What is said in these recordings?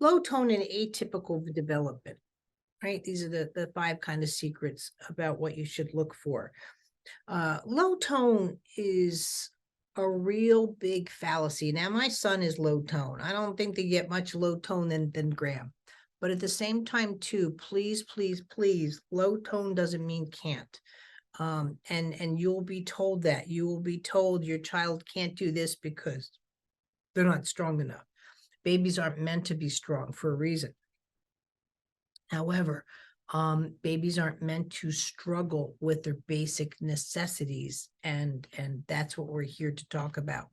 low tone and atypical development, right? These are the 5 kind of secrets about what you should look for. Low tone is a real big fallacy. Now, my son is low tone. I don't think they get much low tone than Graham. But at the same time, too, please, please, please, low tone doesn't mean can't. And you'll be told that. You will be told your child can't do this because they're not strong enough. Babies aren't meant to be strong for a reason. However, babies aren't meant to struggle with their basic necessities, and that's what we're here to talk about.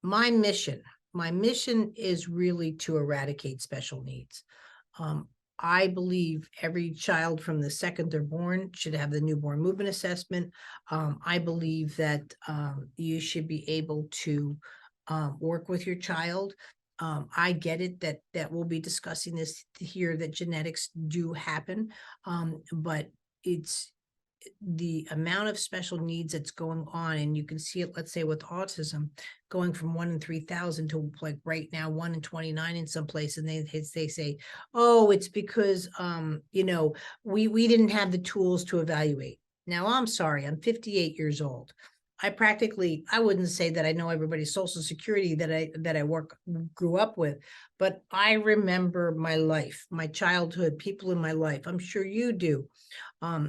My mission is really to eradicate special needs. I believe every child from the second they're born should have the newborn movement assessment. I believe that you should be able to work with your child. I get it that we'll be discussing this here, that genetics do happen, but it's the amount of special needs that's going on, and you can see it, let's say with autism, going from 1 in 3,000 to like right now 1 in 29 in some place, and they say, oh, it's because we didn't have the tools to evaluate. Now, I'm sorry, I'm 58 years old. I wouldn't say that I know everybody's social security that I grew up with, but I remember my life, my childhood, people in my life. I'm sure you do.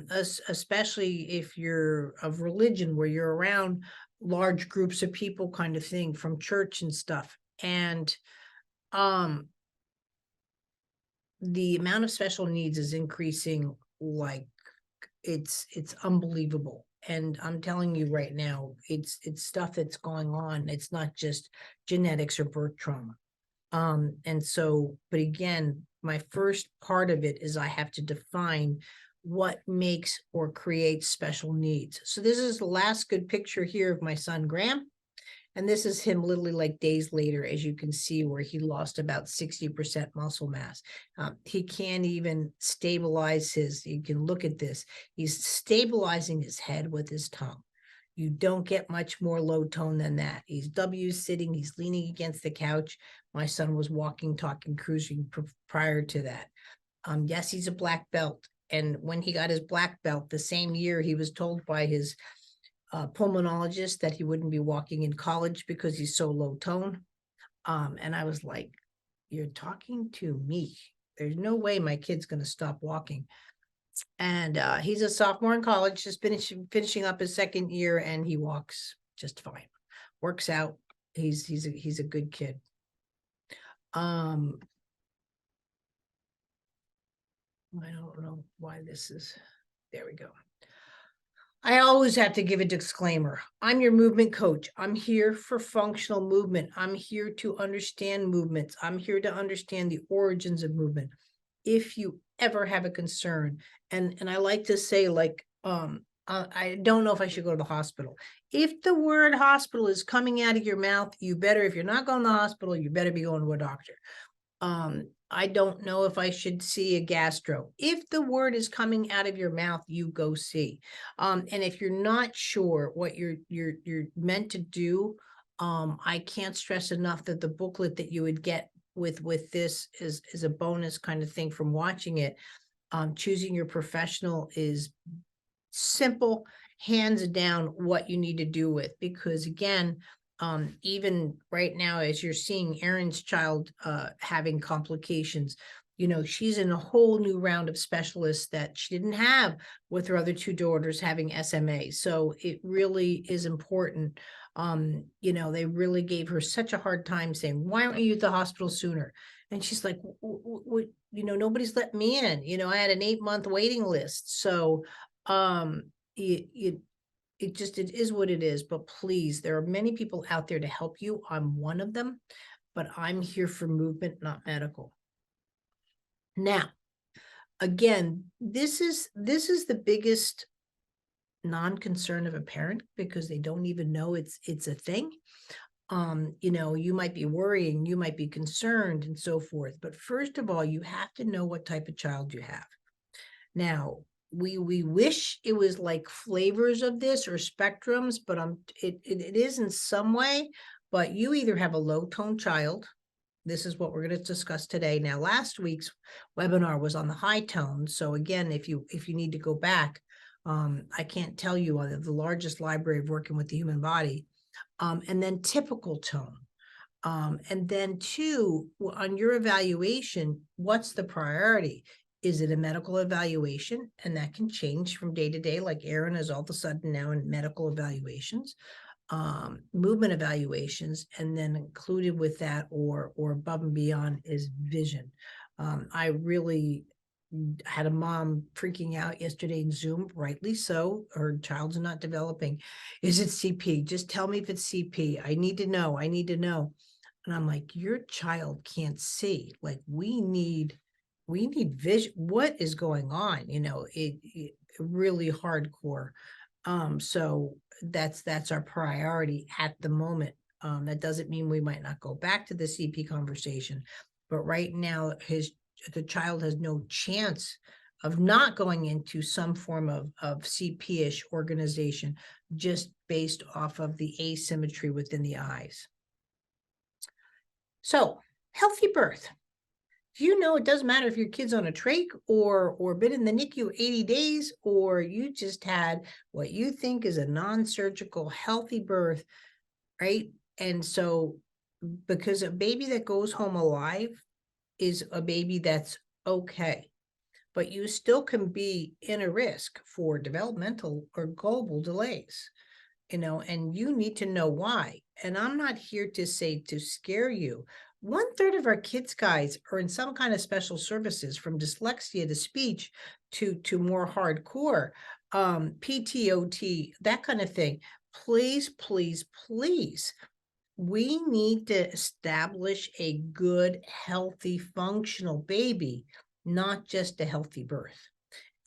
Especially if you're of religion, where you're around large groups of people, kind of thing, from church and stuff. And the amount of special needs is increasing like it's unbelievable. And I'm telling you right now, it's stuff that's going on. It's not just genetics or birth trauma. And so, but again, my first part of it is I have to define what makes or creates special needs. So this is the last good picture here of my son, Graham. And this is him literally like days later, as you can see, where he lost about 60% muscle mass. He can't even stabilize you can look at this. He's stabilizing his head with his tongue. You don't get much more low tone than that. He's W sitting, he's leaning against the couch. My son was walking, talking, cruising prior to that. Yes, he's a black belt. And when he got his black belt, the same year, he was told by his pulmonologist that he wouldn't be walking in college because he's so low tone. And I was like, you're talking to me. There's no way my kid's going to stop walking. And he's a sophomore in college, just finishing up his second year, and he walks just fine. Works out. He's a good kid. I don't know why this is, there we go. I always have to give a disclaimer. I'm your movement coach. I'm here for functional movement. I'm here to understand movements. I'm here to understand the origins of movement. If you ever have a concern, and I like to say, like, I don't know if I should go to the hospital. If the word hospital is coming out of your mouth, you better, if you're not going to the hospital, you better be going to a doctor. I don't know if I should see a gastro. If the word is coming out of your mouth, you go see. And if you're not sure what you're meant to do, I can't stress enough that the booklet that you would get with this is a bonus kind of thing from watching it. Choosing your professional is simple, hands down what you need to do with, because again, even right now, as you're seeing Erin's child having complications, she's in a whole new round of specialists that she didn't have with her other 2 daughters having SMA. So it really is important. They really gave her such a hard time saying, why aren't you at the hospital sooner? And she's like, nobody's let me in. I had an 8-month waiting list. So it is what it is. But please, there are many people out there to help you. I'm one of them, but I'm here for movement, not medical. Now, again, this is the biggest non-concern of a parent, because they don't even know it's a thing. You might be worrying, you might be concerned, and so forth. But first of all, you have to know what type of child you have. Now, we wish it was like flavors of this or spectrums, but it is in some way. But you either have a low tone child, This is what we're going to discuss today. Now, last week's webinar was on the high tone. So again, if you need to go back, I can't tell you the largest library of working with the human body. And then typical tone. And then two, on your evaluation, what's the priority? Is it a medical evaluation? And that can change from day to day, like Erin is all of a sudden now in medical evaluations, movement evaluations, and then included with that or above and beyond is vision. I really had a mom freaking out yesterday in Zoom, rightly so. Her child's not developing. Is it CP? Just tell me if it's CP. I need to know. I need to know. And I'm like, your child can't see. Like, we need vision. What is going on? You know, it really hardcore. So that's our priority at the moment. That doesn't mean we might not go back to the CP conversation, but right now the child has no chance of not going into some form of CP-ish organization just based off of the asymmetry within the eyes. So, healthy birth. Do you know it doesn't matter if your kid's on a trach or been in the NICU 80 days, or you just had what you think is a non-surgical healthy birth, right? And so, because a baby that goes home alive is a baby that's okay, but you still can be in a risk for developmental or global delays, you know, and you need to know why. And I'm not here to say to scare you. 1/3 of our kids, guys, are in some kind of special services, from dyslexia to speech to more hardcore, PTOT, that kind of thing. Please, please, please. We need to establish a good, healthy, functional baby, not just a healthy birth.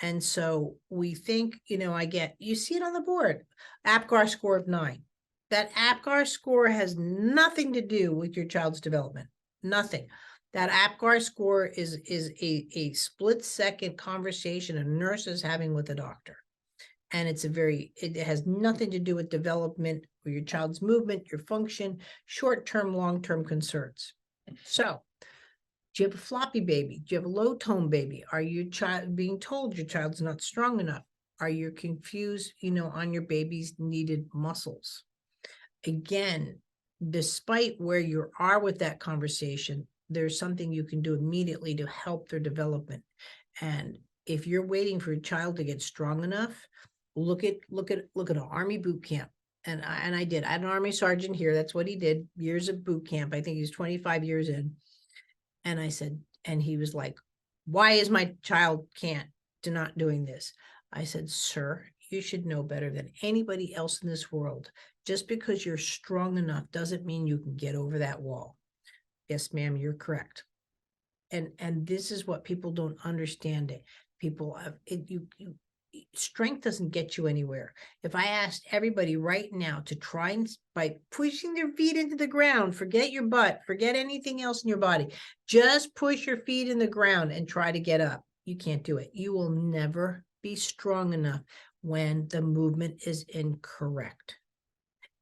And so we think, you know, you see it on the board, APGAR score of 9. That APGAR score has nothing to do with your child's development, nothing. That APGAR score is a split-second conversation a nurse is having with a doctor. And it has nothing to do with development or your child's movement, your function, short-term, long-term concerns. So, do you have a floppy baby? Do you have a low tone baby? Are you being told your child's not strong enough? Are you confused, you know, on your baby's needed muscles? Again, despite where you are with that conversation, there's something you can do immediately to help their development. And if you're waiting for a child to get strong enough, look at an Army boot camp. And I had an Army sergeant here. That's what he did. Years of boot camp. I think he was 25 years in. And I said, and he was like, why is my child not doing this? I said, sir, you should know better than anybody else in this world. Just because you're strong enough doesn't mean you can get over that wall. Yes, ma'am, you're correct. And this is what people don't understand. People have strength doesn't get you anywhere. If I asked everybody right now to try and by pushing their feet into the ground, forget your butt, forget anything else in your body, just push your feet in the ground and try to get up. You can't do it. You will never be strong enough when the movement is incorrect.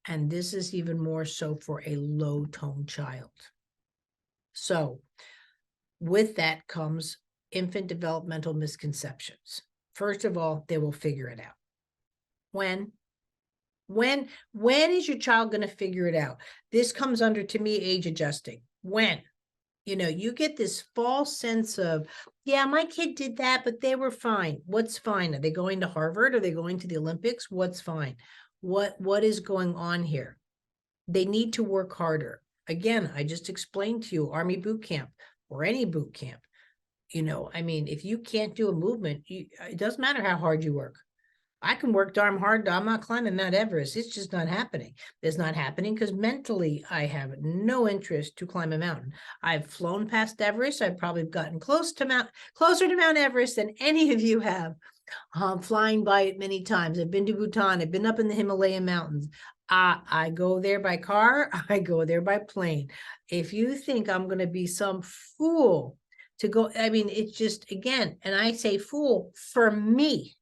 And this is even more so for a low tone child. So with that comes infant developmental misconceptions. First of all, they will figure it out. When is your child going to figure it out? This comes under, to me, age adjusting. When? You know, you get this false sense of, yeah, my kid did that, but they were fine. What's fine? Are they going to Harvard? Are they going to the Olympics? What's fine? What is going on here? They need to work harder. Again, I just explained to you, Army boot camp or any boot camp. You know, I mean, if you can't do a movement, it doesn't matter how hard you work. I can work darn hard. I'm not climbing Mount Everest. It's just not happening. It's not happening because mentally I have no interest to climb a mountain. I've flown past Everest. I've probably gotten closer to Mount Everest than any of you have. Flying by it many times. I've been to Bhutan. I've been up in the Himalayan mountains. I go there by car. I go there by plane. If you think I'm going to be some fool to go, I mean, it's just, again, and I say fool for me.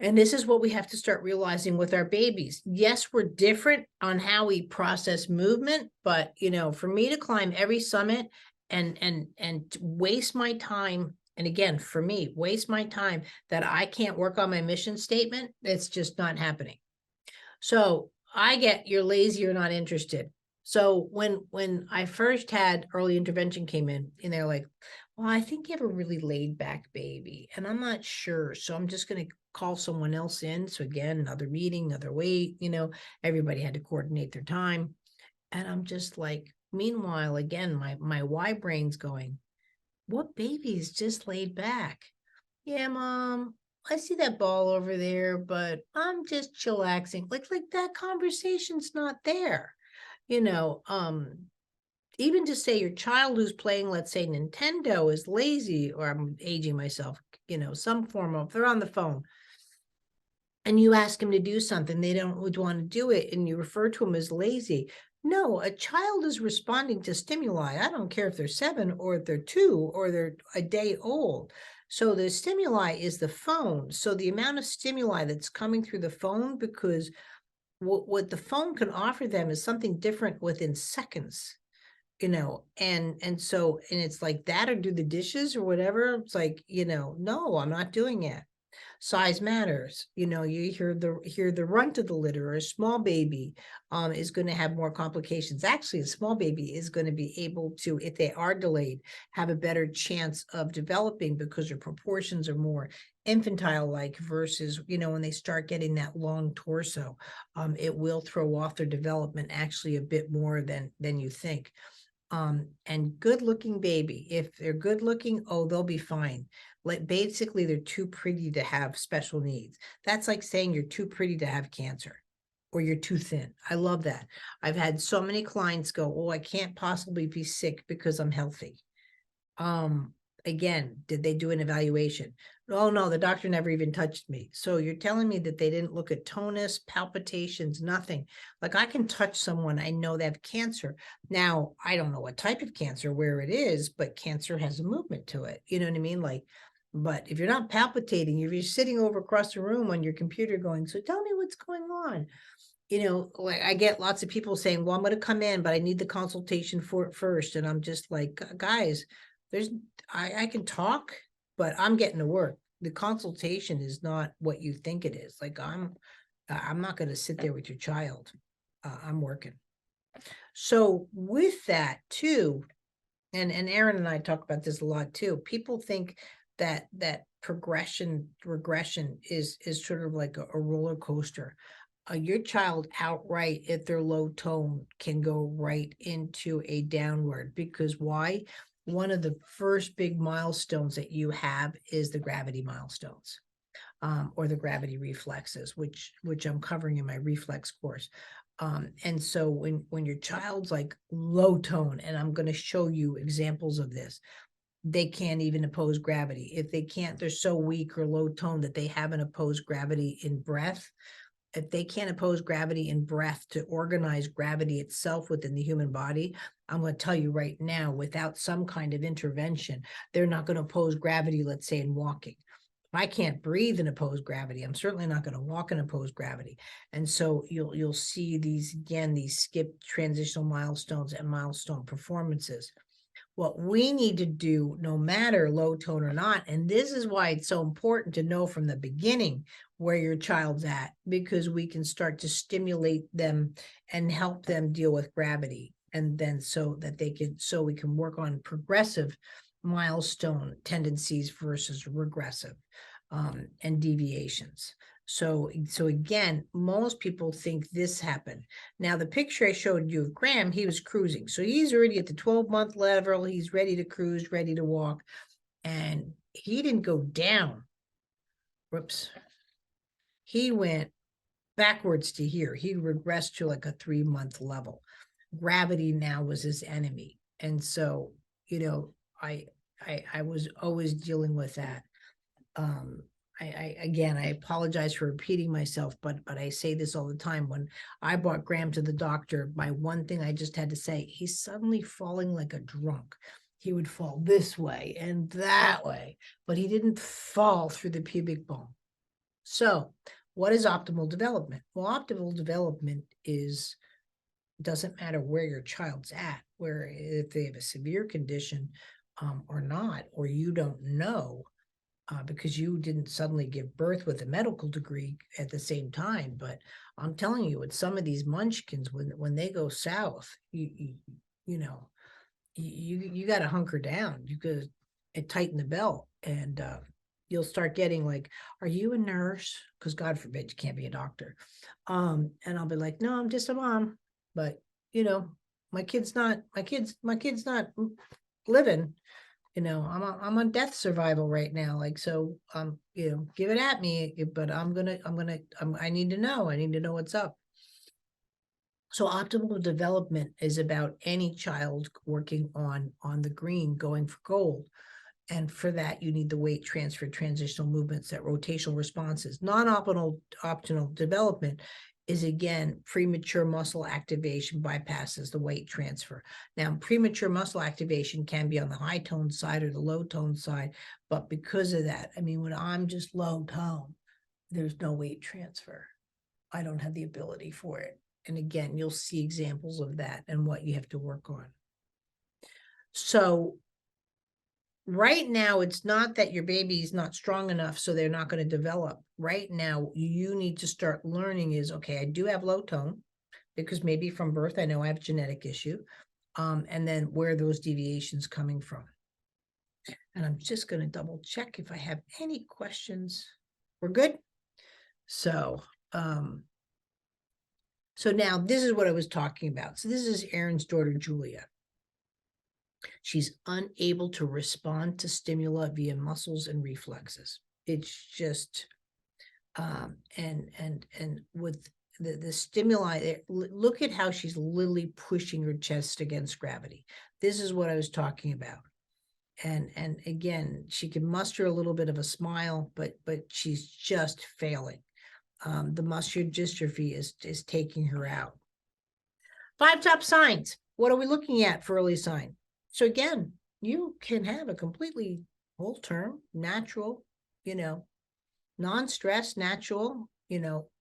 And this is what we have to start realizing with our babies. Yes, we're different on how we process movement, but for me to climb every summit and to waste my time, and again, for me, waste my time that I can't work on my mission statement, it's just not happening. So I get you're lazy, you're not interested. So when I first had early intervention came in, and they're like, well, I think you have a really laid back baby, and I'm not sure. So I'm just going to call someone else in. So again, another meeting, another wait, everybody had to coordinate their time. And I'm just like, meanwhile, again, my Y brain's going, what baby is just laid back? Yeah, mom, I see that ball over there, but I'm just chillaxing. Like that conversation's not there. You know, um, Even to say your child who's playing, let's say Nintendo, is lazy, or I'm aging myself, some form of, they're on the phone and you ask them to do something, they don't want to do it, and you refer to them as lazy. No, a child is responding to stimuli. I don't care if they're 7 or if they're 2 or they're a day old. So the stimuli is the phone. So the amount of stimuli that's coming through the phone, because what the phone can offer them is something different within seconds. And it's like that, or do the dishes or whatever. It's like, no, I'm not doing it. Size matters. You hear the runt of the litter, or a small baby is going to have more complications. Actually, a small baby is going to be able to, if they are delayed, have a better chance of developing, because their proportions are more infantile like, versus when they start getting that long torso, it will throw off their development actually a bit more than you think. And good looking baby, if they're good looking, oh, they'll be fine. Like, basically, they're too pretty to have special needs. That's like saying you're too pretty to have cancer, or you're too thin. I love that. I've had so many clients go, oh, I can't possibly be sick because I'm healthy. Again, did they do an evaluation? Oh no, the doctor never even touched me. So you're telling me that they didn't look at tonus, palpitations, nothing. Like, I can touch someone, I know they have cancer. Now, I don't know what type of cancer, where it is, but cancer has a movement to it. You know what I mean? Like, but if you're not palpitating, if you're sitting over across the room on your computer going, so tell me what's going on. Like, I get lots of people saying, well, I'm going to come in, but I need the consultation for it first. And I'm just like, guys, there's, I can talk, but I'm getting to work. The consultation is not what you think it is. Like, I'm not going to sit there with your child. I'm working. So with that too, and Aaron and I talk about this a lot too. People think that regression is sort of like a roller coaster. Your child outright, if they're low tone, can go right into a downward. Because why? One of the first big milestones that you have is the gravity milestones, or the gravity reflexes, which I'm covering in my reflex course. And so when your child's like low tone, and I'm going to show you examples of this, they can't even oppose gravity. If they can't, they're so weak or low tone that they haven't opposed gravity in breath. If they can't oppose gravity in breath to organize gravity itself within the human body, I'm going to tell you right now, without some kind of intervention, they're not going to oppose gravity, let's say, in walking. If I can't breathe and oppose gravity, I'm certainly not going to walk and oppose gravity. And so you'll see these skipped transitional milestones and milestone performances. What we need to do, no matter low tone or not, and this is why it's so important to know from the beginning where your child's at, because we can start to stimulate them and help them deal with gravity. And then so we can work on progressive milestone tendencies versus regressive, and deviations. So again, most people think this happened. Now, the picture I showed you of Graham, he was cruising. So he's already at the 12-month level. He's ready to cruise, ready to walk. And he didn't go down. Whoops. He went backwards to here. He regressed to like a 3-month level. Gravity now was his enemy. And so, I was always dealing with that. I apologize for repeating myself, but I say this all the time. When I brought Graham to the doctor, my one thing I just had to say, he's suddenly falling like a drunk. He would fall this way and that way, but he didn't fall through the pubic bone. So what is optimal development? Well, optimal development doesn't matter where your child's at, where if they have a severe condition or not, or you don't know, because you didn't suddenly give birth with a medical degree at the same time. But I'm telling you, with some of these munchkins, when they go south, you know, you got to hunker down. You got to tighten the belt, and you'll start getting like, "Are you a nurse?" Because God forbid you can't be a doctor. And I'll be like, "No, I'm just a mom." But my kid's not living. I'm on death survival right now. Like, so, give it at me, but I need to know. I need to know what's up. So optimal development is about any child working on the green, going for gold. And for that, you need the weight transfer, transitional movements, that rotational responses. Non-optimal development is, again, premature muscle activation bypasses the weight transfer. Now, premature muscle activation can be on the high tone side or the low tone side, but because of that, I mean, when I'm just low tone, there's no weight transfer. I don't have the ability for it. And again, you'll see examples of that and what you have to work on. So right now, it's not that your baby is not strong enough, so they're not going to develop. Right now, you need to start learning is, okay, I do have low tone because maybe from birth, I know I have a genetic issue. And then where are those deviations coming from? And I'm just going to double check if I have any questions. We're good. So now this is what I was talking about. So this is Aaron's daughter, Julia. She's unable to respond to stimuli via muscles and reflexes. It's just, and with the stimuli, look at how she's literally pushing her chest against gravity. This is what I was talking about. And again, she can muster a little bit of a smile, but she's just failing. The muscular dystrophy is taking her out. 5 top signs. What are we looking at for early sign? So again, you can have a completely whole term, natural, non-stress, natural,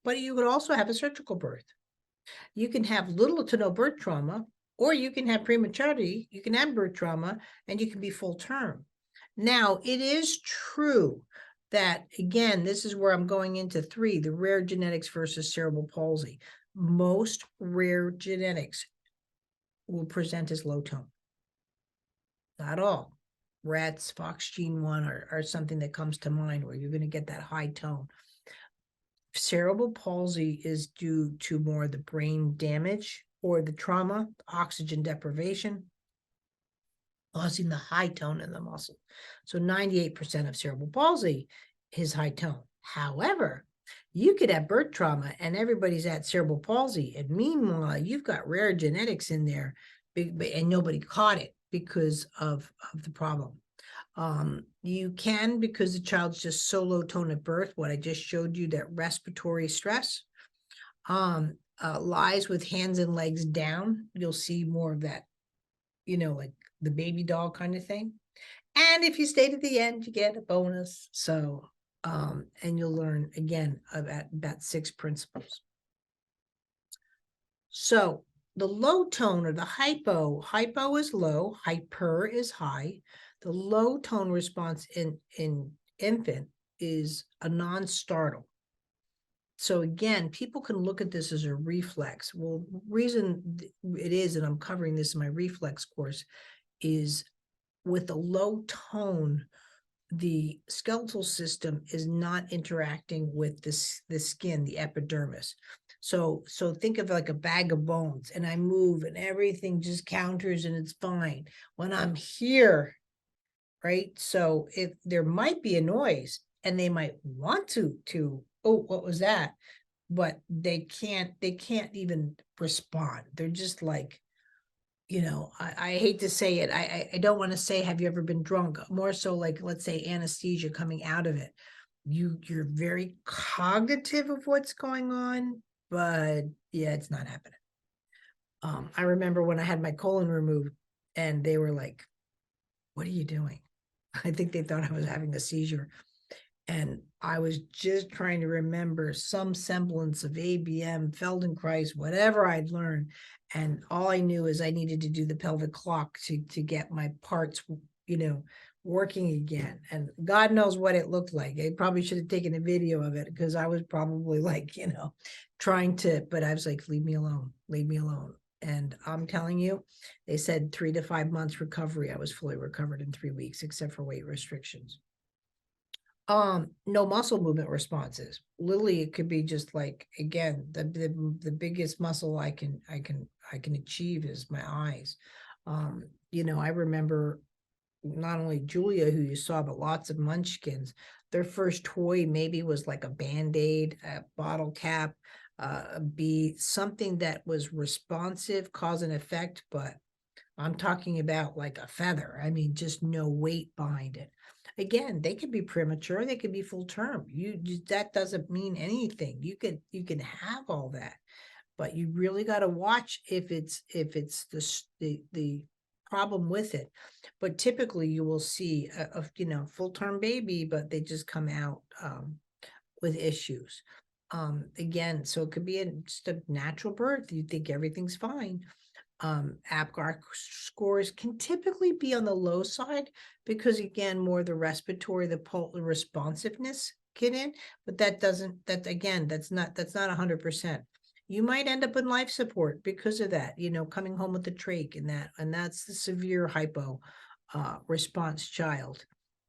but you could also have a surgical birth. You can have little to no birth trauma, or you can have prematurity, you can have birth trauma, and you can be full term. Now, it is true that, again, this is where I'm going into 3, the rare genetics versus cerebral palsy. Most rare genetics will present as low tone. Not all. Rats, Fox gene 1 are something that comes to mind where you're going to get that high tone. Cerebral palsy is due to more the brain damage or the trauma, oxygen deprivation, causing the high tone in the muscle. So 98% of cerebral palsy is high tone. However, you could have birth trauma and everybody's at cerebral palsy. And meanwhile, you've got rare genetics in there and nobody caught it because of the problem. You can, because the child's just so low tone at birth, what I just showed you, that respiratory stress, lies with hands and legs down. You'll see more of that, like the baby doll kind of thing. And if you stayed at the end, you get a bonus. So, and you'll learn again about 6 principles. So the low tone, or the hypo is low, hyper is high. The low tone response in infant is a non-startle. So again, people can look at this as a reflex. Well, reason it is, and I'm covering this in my reflex course, is with a low tone, the skeletal system is not interacting with the skin, the epidermis. So think of like a bag of bones, and I move and everything just counters and it's fine. When I'm here, right? So if there might be a noise and they might want to, oh, what was that? But they can't even respond. They're just like, I hate to say it. I don't want to say, have you ever been drunk? More so like, let's say anesthesia coming out of it. You're very cognitive of what's going on, but yeah, it's not happening. I remember when I had my colon removed and they were like, what are you doing? I think they thought I was having a seizure. And I was just trying to remember some semblance of ABM, Feldenkrais, whatever I'd learned. And all I knew is I needed to do the pelvic clock to get my parts, working again. And God knows what it looked like. I probably should have taken a video of it because I was probably like, trying to, but I was like, leave me alone, leave me alone. And I'm telling you, they said 3 to 5 months recovery. I was fully recovered in 3 weeks, except for weight restrictions. No muscle movement responses. Literally, it could be just like, again, the biggest muscle I can achieve is my eyes. I remember not only Julia, who you saw, but lots of munchkins. Their first toy maybe was like a Band-Aid, a bottle cap, something that was responsive, cause and effect, but I'm talking about like a feather. I mean, just no weight behind it. Again, they could be premature, they could be full term. That doesn't mean anything. You can have all that, but you really got to watch if it's the problem with it. But typically you will see a full term baby, but they just come out with issues. Again, so it could be just a natural birth. You think everything's fine. APGAR scores can typically be on the low side because, again, more the respiratory, the responsiveness get in, but that's not 100%. You might end up in life support because of that, coming home with the trach and that's the severe hypo response child.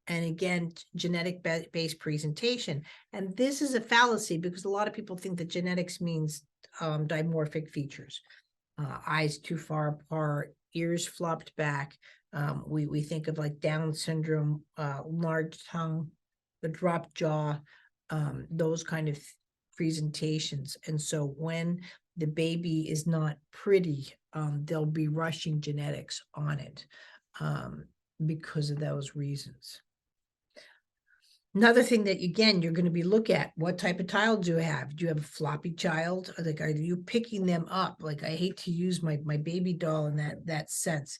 And again, genetic based presentation. And this is a fallacy because a lot of people think that genetics means dimorphic features. Eyes too far apart, ears flopped back. We think of like Down syndrome, large tongue, the drop jaw, those kind of presentations. And so when the baby is not pretty, they'll be rushing genetics on it because of those reasons. Another thing that, again, you're going to be look at, what type of child do you have? Do you have a floppy child? Like, are you picking them up? Like, I hate to use my baby doll in that sense.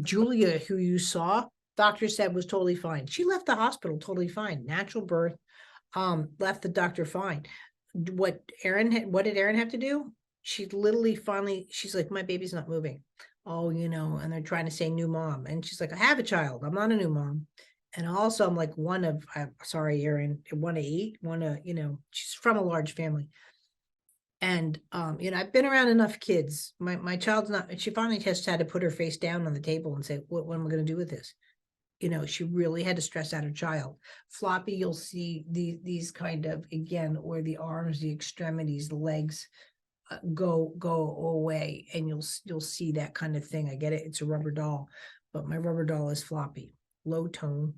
Julia, who you saw, doctor said was totally fine. She left the hospital totally fine. Natural birth, left the doctor fine. What did Erin have to do? She literally finally, she's like, my baby's not moving. Oh, and they're trying to say new mom. And she's like, I have a child. I'm not a new mom. And also I'm like sorry, Erin, one of 8, she's from a large family. And, I've been around enough kids. My child's not, she finally just had to put her face down on the table and say, what am I going to do with this? She really had to stress out her child. Floppy, you'll see these kind of, again, where the arms, the extremities, the legs go away, and you'll see that kind of thing. I get it. It's a rubber doll, but my rubber doll is Floppy, low tone.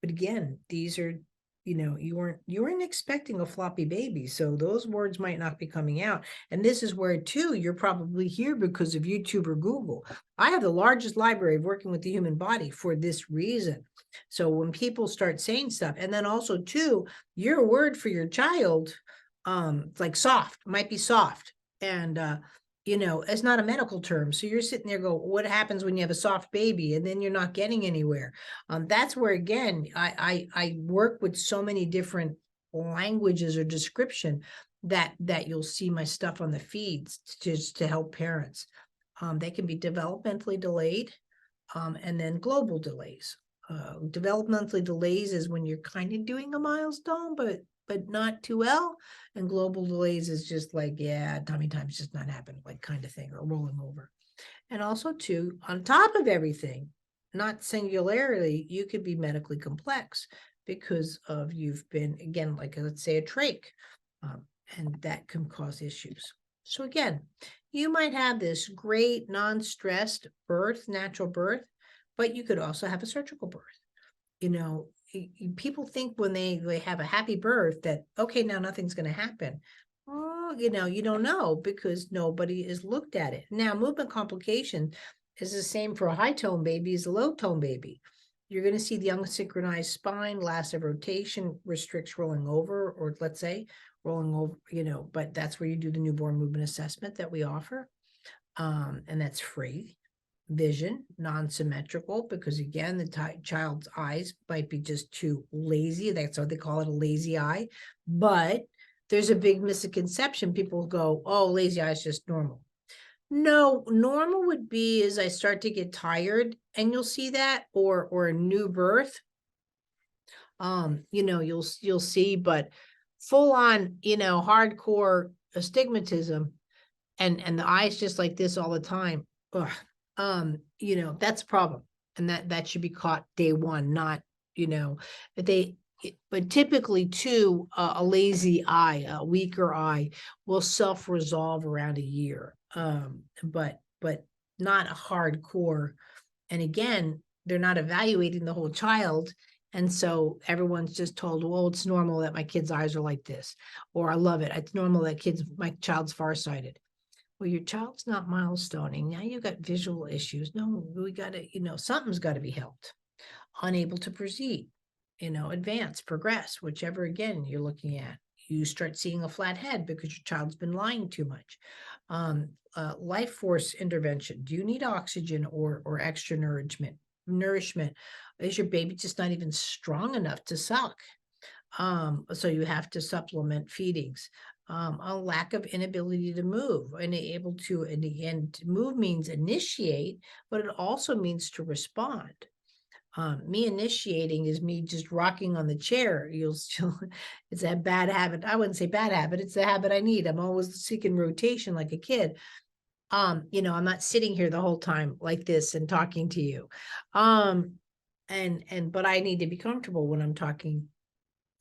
But again, these are, you weren't expecting a floppy baby. So those words might not be coming out. And this is where, too, you're probably here because of YouTube or Google. I have the largest library of working with the human body for this reason. So when people start saying stuff, and then also, too, your word for your child, like soft, might be soft. And, it's not a medical term. So you're sitting there what happens when you have a soft baby? And then you're not getting anywhere. That's where, again, I work with so many different languages or description that you'll see my stuff on the feeds to help parents. They can be developmentally delayed, and then global delays. Developmentally delays is when you're kind of doing a milestone, but not too well. And global delays is just like, yeah, tummy time's just not happening, like kind of thing, or rolling over. And also, too, on top of everything, not singularly, you could be medically complex because of you've been, again, like, let's say a trach, and that can cause issues. So again, you might have this great non-stressed birth, natural birth, but you could also have a surgical birth. People think when they have a happy birth that, okay, now nothing's going to happen. Oh, you don't know because nobody has looked at it. Now, movement complication is the same for a high tone baby as a low tone baby. You're going to see the unsynchronized spine, lack of rotation restricts rolling over, or let's say rolling over, but that's where you do the newborn movement assessment that we offer. And that's free. vision, non-symmetrical, because again, the child's eyes might be just too lazy. That's why they call it a lazy eye. But there's a big misconception. People go, oh, lazy eye is just normal. No, normal would be as I start to get tired, and you'll see that, or a new birth. You'll see, but full on, hardcore astigmatism and the eyes just like this all the time. Ugh. That's a problem. And that should be caught day one, not, but typically too, a lazy eye, a weaker eye will self-resolve around a year. But not a hardcore. And again, they're not evaluating the whole child. And so everyone's just told, well, it's normal that my kid's eyes are like this, or I love it. It's normal that my child's farsighted. Well, your child's not milestoning. Now you've got visual issues. No, we got to, something's got to be helped. Unable to proceed, advance, progress, whichever again you're looking at. You start seeing a flat head because your child's been lying too much. Life force intervention. Do you need oxygen or extra nourishment? Is your baby just not even strong enough to suck? So you have to supplement feedings. A lack of inability to move, and able to, in the end, move means initiate, but it also means to respond. Me initiating is me just rocking on the chair. It's a bad habit. I wouldn't say bad habit. It's the habit I need. I'm always seeking rotation like a kid. I'm not sitting here the whole time like this and talking to you. But I need to be comfortable when I'm talking,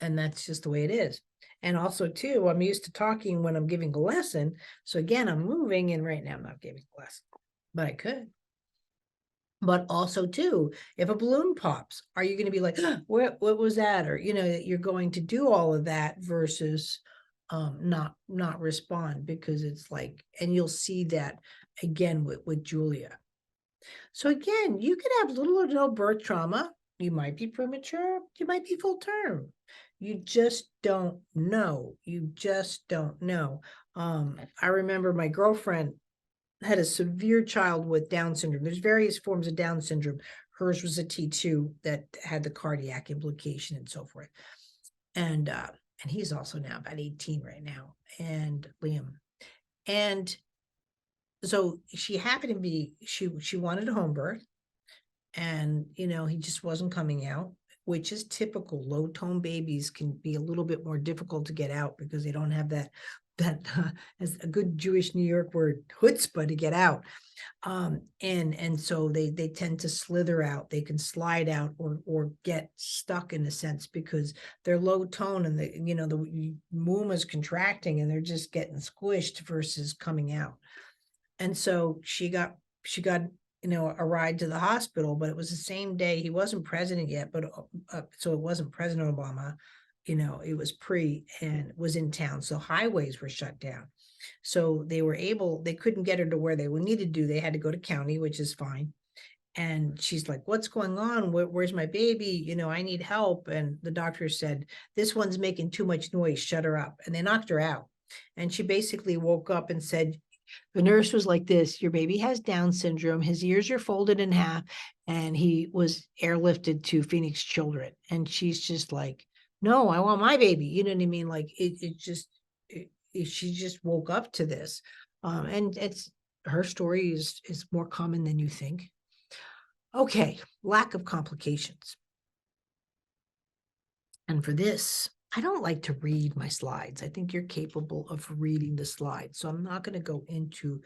and that's just the way it is. And also too, I'm used to talking when I'm giving a lesson. So again, I'm moving, and right now I'm not giving a lesson, but I could. But also too, if a balloon pops, are you going to be like, what was that? Or, you're going to do all of that versus not respond, because it's like, and you'll see that again with Julia. So again, you could have little or no birth trauma. You might be premature. You might be full term. You just don't know. You just don't know. I remember my girlfriend had a severe child with Down syndrome. There's various forms of Down syndrome. Hers was a T2 that had the cardiac implication and so forth. And he's also now about 18 right now, and Liam. And so she happened to be, she wanted a home birth, and, he just wasn't coming out, which is typical. Low tone babies can be a little bit more difficult to get out because they don't have that as a good Jewish New York word, chutzpah, to get out. And so they tend to slither out. They can slide out or get stuck in a sense because they're low tone, and the womb is contracting and they're just getting squished versus coming out. And so she got a ride to the hospital, but it was the same day. He wasn't president yet, but so it wasn't President Obama. It was and was in town. So highways were shut down. So they couldn't get her to where they would need to do. They had to go to county, which is fine. And she's like, what's going on? Where's my baby? I need help. And the doctor said, this one's making too much noise. Shut her up. And they knocked her out. And she basically woke up and said, the nurse was like this, your baby has Down syndrome. His ears are folded in half, and he was airlifted to Phoenix Children. And she's just like, no, I want my baby. You know what I mean? Like she just woke up to this. And her story is more common than you think. Okay, lack of complications. And for this, I don't like to read my slides. I think you're capable of reading the slides. So I'm not going to go into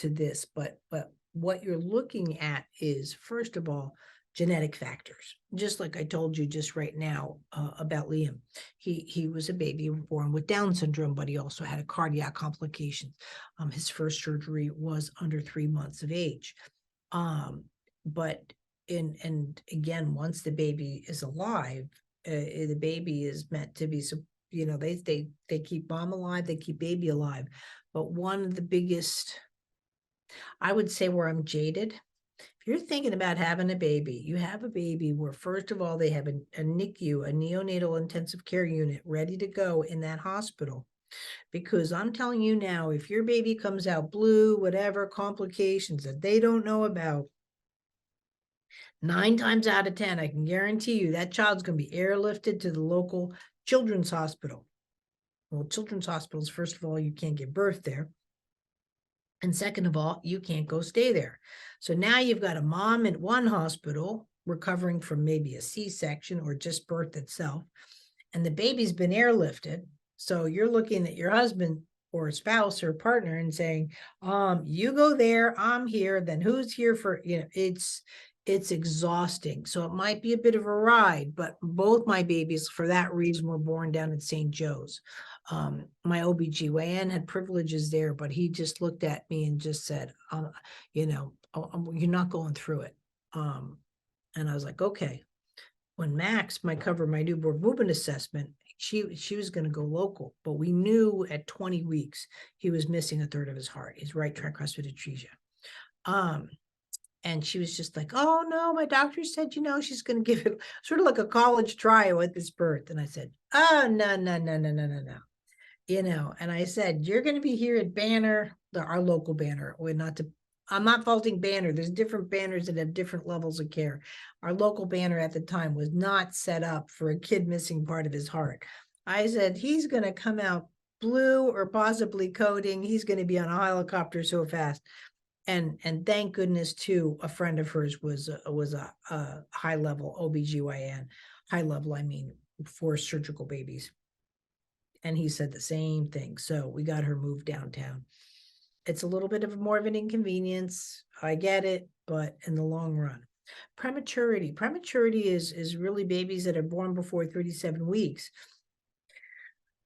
this, but what you're looking at is, first of all, genetic factors. Just like I told you just right now about Liam. He was a baby born with Down syndrome, but he also had a cardiac complication. His first surgery was under 3 months of age. But again, once the baby is alive, the baby is meant to be, they keep mom alive, they keep baby alive. But one of the biggest, I would say, where I'm jaded, if you're thinking about having a baby, you have a baby where, first of all, they have a NICU, a neonatal intensive care unit, ready to go in that hospital. Because I'm telling you now, if your baby comes out blue, whatever complications that they don't know about, 9 times out of 10, I can guarantee you that child's going to be airlifted to the local children's hospital. Well, children's hospitals, first of all, you can't give birth there. And second of all, you can't go stay there. So now you've got a mom at one hospital recovering from maybe a C-section or just birth itself, and the baby's been airlifted. So you're looking at your husband or spouse or partner and saying, you go there, I'm here, then who's here for, it's exhausting. So it might be a bit of a ride, but both my babies, for that reason, were born down at St. Joe's. My OBGYN had privileges there, but he just looked at me and just said, you're not going through it. And I was like, okay. When Max might cover my newborn movement assessment, she was going to go local, but we knew at 20 weeks he was missing a third of his heart, his right tricuspid atresia. And she was just like, oh no, my doctor said, she's going to give it sort of like a college trial at this birth. And I said, oh, no. And I said, you're going to be here at Banner, our local Banner. I'm not faulting Banner. There's different Banners that have different levels of care. Our local Banner at the time was not set up for a kid missing part of his heart. I said, he's going to come out blue or possibly coding. He's going to be on a helicopter so fast. And thank goodness too, a friend of hers was a high level OBGYN, high level, I mean, for surgical babies. And he said the same thing. So we got her moved downtown. It's a little bit of more of an inconvenience. I get it, but in the long run, prematurity is really babies that are born before 37 weeks.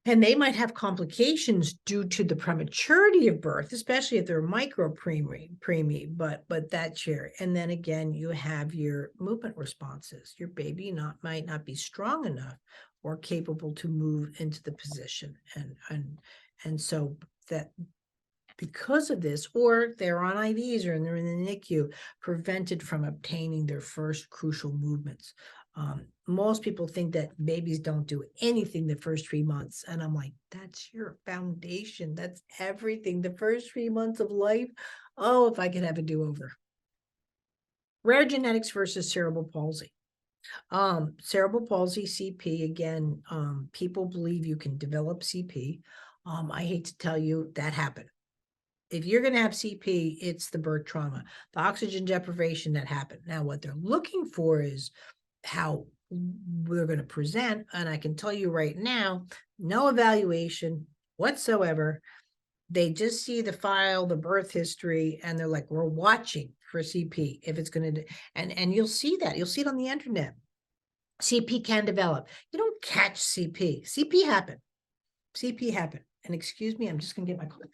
And they might have complications due to the prematurity of birth, especially if they're micro preemie, but that's here. And then again, you have your movement responses. Your baby might not be strong enough or capable to move into the position. And so that because of this, or they're on IVs or they're in the NICU, prevented from obtaining their first crucial movements. Most people think that babies don't do anything the first 3 months. And I'm like, that's your foundation. That's everything. The first 3 months of life. Oh, if I could have a do-over. Rare genetics versus cerebral palsy. Cerebral palsy, CP, again, people believe you can develop CP. I hate to tell you that happened. If you're going to have CP, it's the birth trauma, the oxygen deprivation that happened. Now, what they're looking for is how we're going to present. And I can tell you right now, no evaluation whatsoever. They just see the file, the birth history, and they're like, we're watching for CP. If it's going to, and you'll see that. You'll see it on the internet. CP can develop. You don't catch CP. CP happened. CP happened. And excuse me, I'm just going to get my coffee.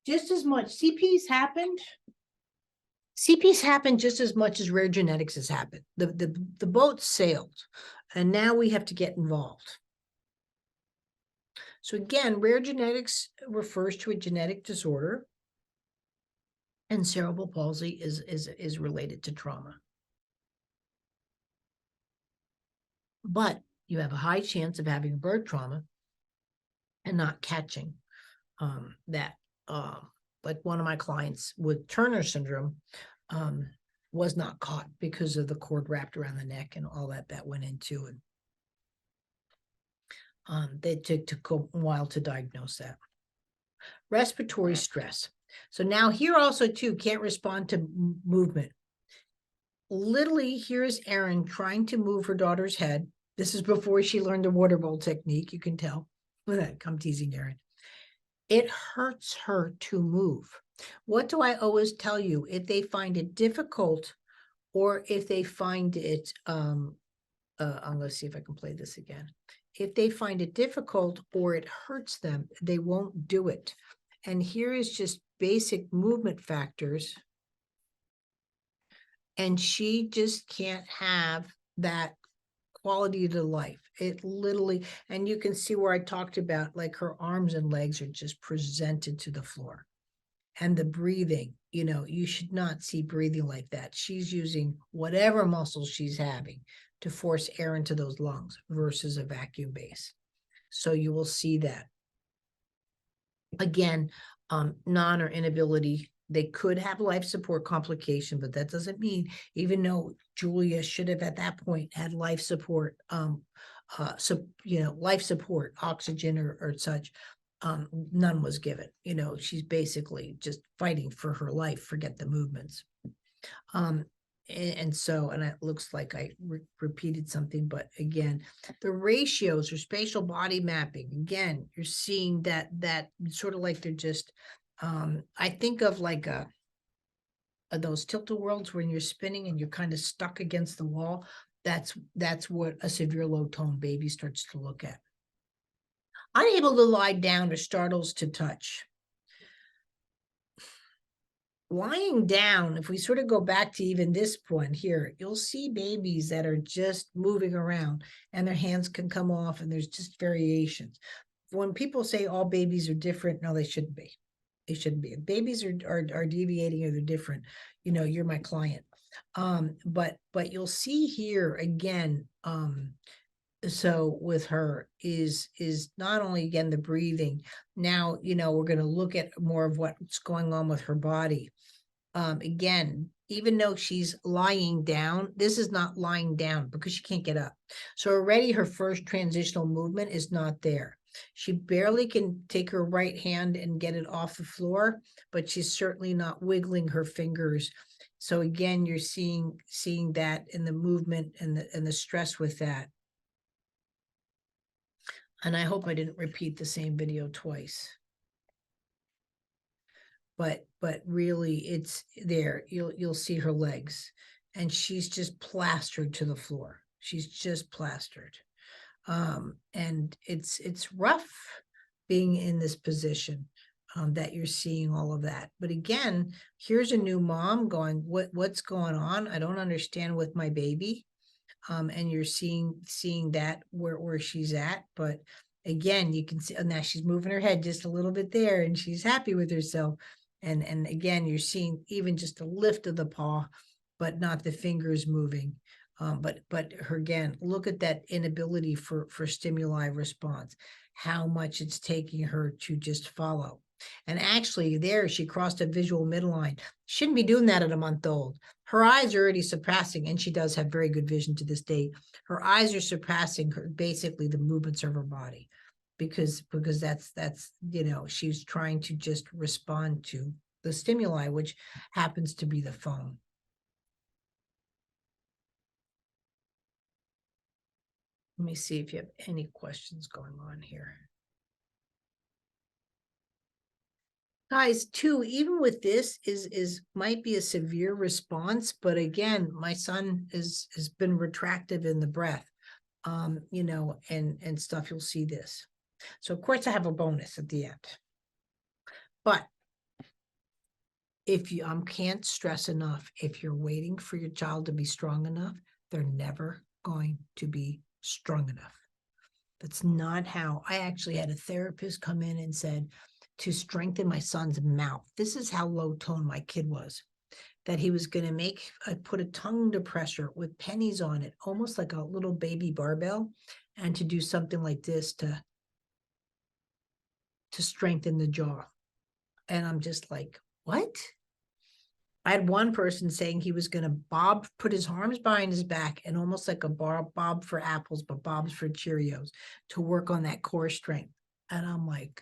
Just as much CP's happened just as much as rare genetics has happened. The boat sailed, and now we have to get involved. So again, rare genetics refers to a genetic disorder, and cerebral palsy is related to trauma. But you have a high chance of having birth trauma and not catching that. Like one of my clients with Turner syndrome was not caught because of the cord wrapped around the neck and all that went into it. They took a while to diagnose that. Respiratory stress. So now here also too, can't respond to movement. Literally, here's Erin trying to move her daughter's head. This is before she learned the water bowl technique. You can tell. I'm teasing Erin. It hurts her to move. What do I always tell you? If they find it difficult, or if they find it, I'm going to see if I can play this again. If they find it difficult or it hurts them, they won't do it. And here is just basic movement factors. And she just can't have that quality of the life. It literally, and you can see where I talked about, like her arms and legs are just presented to the floor. And the breathing, you should not see breathing like that. She's using whatever muscles she's having to force air into those lungs versus a vacuum base. So you will see that. Again, non or inability, they could have life support complication, but that doesn't mean, even though Julia should have at that point had life support, so, life support, oxygen or such, none was given. She's basically just fighting for her life, forget the movements. And it looks like I repeated something, but again, the ratios or spatial body mapping, again, you're seeing that sort of like they're just, I think of like those tilt-a-whirls when you're spinning and you're kind of stuck against the wall. That's what a severe low tone baby starts to look at. Unable to lie down or startles to touch. Lying down, if we sort of go back to even this point here, you'll see babies that are just moving around and their hands can come off and there's just variations. When people say all babies are different, no, they shouldn't be. They shouldn't be. If babies are deviating or they're different, you're my client. But you'll see here again, so with her is not only again the breathing. Now, we're going to look at more of what's going on with her body. Again, even though she's lying down, this is not lying down because she can't get up. So already her first transitional movement is not there. She barely can take her right hand and get it off the floor, but she's certainly not wiggling her fingers. So again, you're seeing that in the movement and the stress with that. And I hope I didn't repeat the same video twice. But really it's there. You'll see her legs and she's just plastered to the floor. She's just plastered. And it's rough being in this position, that you're seeing all of that. But again, here's a new mom going, what's going on? I don't understand with my baby. And you're seeing that where she's at. But again, you can see now she's moving her head just a little bit there and she's happy with herself. And again, you're seeing even just a lift of the paw, but not the fingers moving. But her, again, look at that inability for stimuli response, how much it's taking her to just follow. And actually there she crossed a visual midline. Shouldn't be doing that at a month old. Her eyes are already surpassing, and she does have very good vision to this day. Her eyes are surpassing her, basically the movements of her body, because that's she's trying to just respond to the stimuli, which happens to be the phone. Let me see if you have any questions going on here. Guys, too, even with this is might be a severe response, but again, my son has been retractive in the breath, and stuff. You'll see this. So of course I have a bonus at the end. But if you can't stress enough, if you're waiting for your child to be strong enough, they're never going to be strong enough. That's not how. I actually had a therapist come in and said, to strengthen my son's mouth, this is how low tone my kid was, that he was going to put a tongue depressor with pennies on it, almost like a little baby barbell, and to do something like this to strengthen the jaw. And I'm just like, what? I had one person saying he was going to put his arms behind his back and almost like a bob for apples, but bobs for Cheerios, to work on that core strength. And I'm like,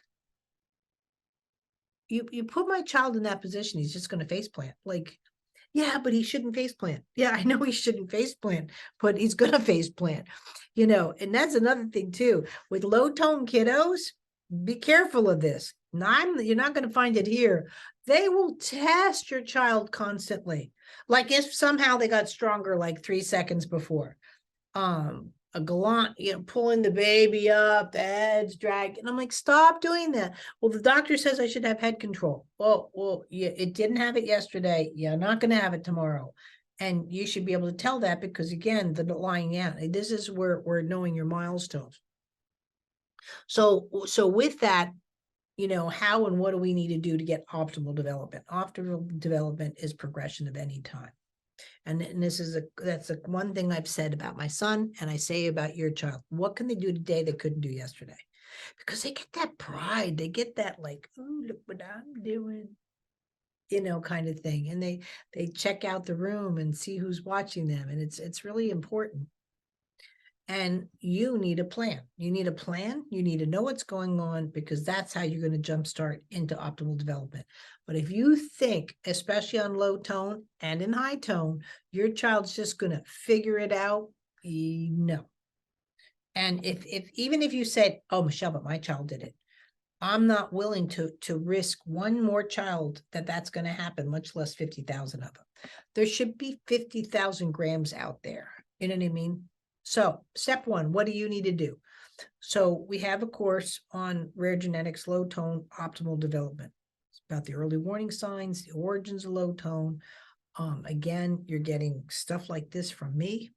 you put my child in that position, he's just going to face plant. Like, yeah, but he shouldn't face plant. Yeah, I know he shouldn't face plant, but he's going to face plant, and that's another thing too. With low tone kiddos, be careful of this. You're not going to find it here. They will test your child constantly. Like if somehow they got stronger like 3 seconds before. A gallant, pulling the baby up, the head's dragging. And I'm like, stop doing that. Well, the doctor says I should have head control. Well, yeah, it didn't have it yesterday. You're not going to have it tomorrow. And you should be able to tell that because, again, the lying down. This is where we're knowing your milestones. So with that, how and what do we need to do to get optimal development? Optimal development is progression of any time. And that's one thing I've said about my son, and I say about your child. What can they do today they couldn't do yesterday? because they get that pride. They get that like, oh, look what I'm doing, kind of thing. And they check out the room and see who's watching them. And it's really important. And you need a plan. You need a plan. You need to know what's going on, because that's how you're going to jumpstart into optimal development. But if you think, especially on low tone and in high tone, your child's just going to figure it out, no. And if even if you said, oh, Michelle, but my child did it, I'm not willing to risk one more child that's going to happen, much less 50,000 of them. There should be 50,000 grams out there. You know what I mean? So step one, what do you need to do? So we have a course on rare genetics, low tone, optimal development. It's about the early warning signs, the origins of low tone. Again, you're getting stuff like this from me.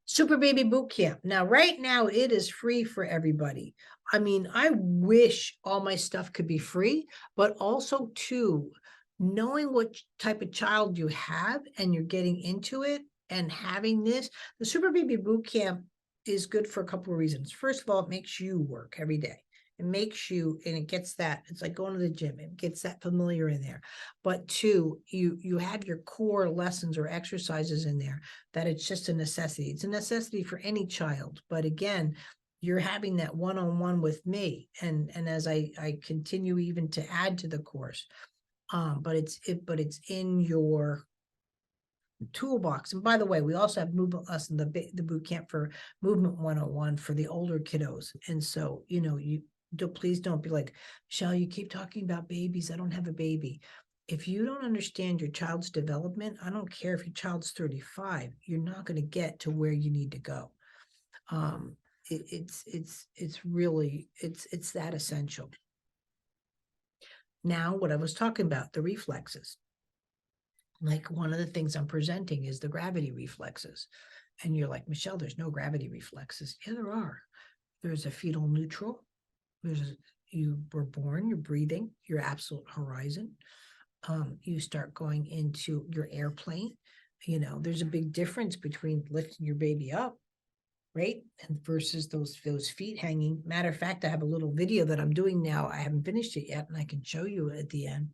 Super Baby Boot Camp. Now, right now, it is free for everybody. I mean, I wish all my stuff could be free, but also, too, knowing what type of child you have and you're getting into it and having this, the Super Baby Boot Camp is good for a couple of reasons. First of all, it makes you work every day. It makes you, and it gets that, it's like going to the gym, it gets that familiar in there. But two, you have your core lessons or exercises in there that it's just a necessity. It's a necessity for any child. But again, you're having that one-on-one with me. And as I continue even to add to the course, but it's in your toolbox. And by the way, we also have Movement Lesson, the boot camp for Movement 101 for the older kiddos. And so, please don't be like, Michelle, you keep talking about babies. I don't have a baby. If you don't understand your child's development, I don't care if your child's 35, you're not going to get to where you need to go. It's really that essential. Now, what I was talking about, the reflexes. Like one of the things I'm presenting is the gravity reflexes. And you're like, Michelle, there's no gravity reflexes. Yeah, there are. There's a fetal neutral. You were born, you're breathing, your absolute horizon. You start going into your airplane. There's a big difference between lifting your baby up, right? And versus those feet hanging. Matter of fact, I have a little video that I'm doing now. I haven't finished it yet, and I can show you at the end.